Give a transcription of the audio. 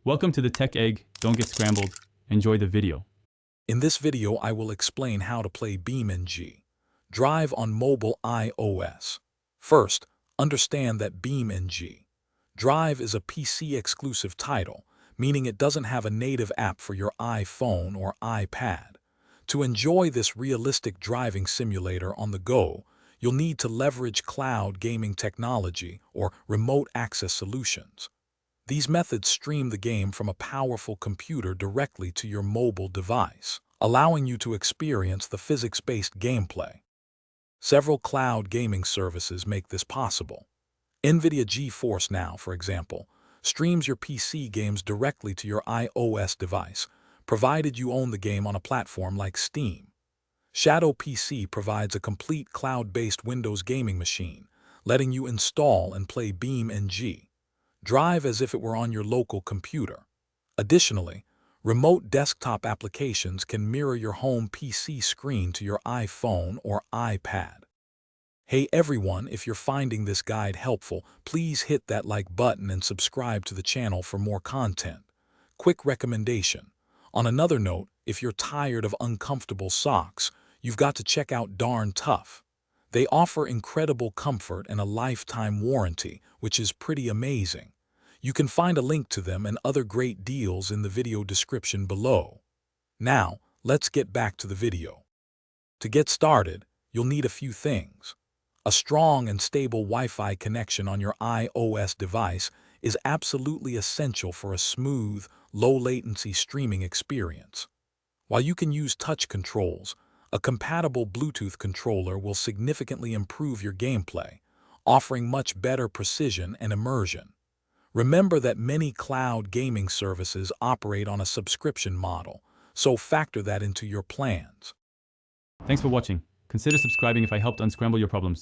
Welcome to the Tech Egg. Don't get scrambled. Enjoy the video. In this video, I will explain how to play BeamNG Drive on mobile iOS. First, understand that BeamNG Drive is a PC-exclusive title, meaning it doesn't have a native app for your iPhone or iPad. To enjoy this realistic driving simulator on the go, you'll need to leverage cloud gaming technology or remote access solutions. These methods stream the game from a powerful computer directly to your mobile device, allowing you to experience the physics-based gameplay. Several cloud gaming services make this possible. NVIDIA GeForce Now, for example, streams your PC games directly to your iOS device, provided you own the game on a platform like Steam. Shadow PC provides a complete cloud-based Windows gaming machine, letting you install and play BeamNG Drive as if it were on your local computer. Additionally, remote desktop applications can mirror your home PC screen to your iPhone or iPad. Hey everyone, if you're finding this guide helpful, please hit that like button and subscribe to the channel for more content. Quick recommendation. On another note, if you're tired of uncomfortable socks, you've got to check out Darn Tough. They offer incredible comfort and a lifetime warranty, which is pretty amazing. You can find a link to them and other great deals in the video description below. Now, let's get back to the video. To get started, you'll need a few things. A strong and stable Wi-Fi connection on your iOS device is absolutely essential for a smooth, low-latency streaming experience. While you can use touch controls, a compatible Bluetooth controller will significantly improve your gameplay, offering much better precision and immersion. Remember that many cloud gaming services operate on a subscription model, so factor that into your plans. Thanks for watching. Consider subscribing if I helped unscramble your problems.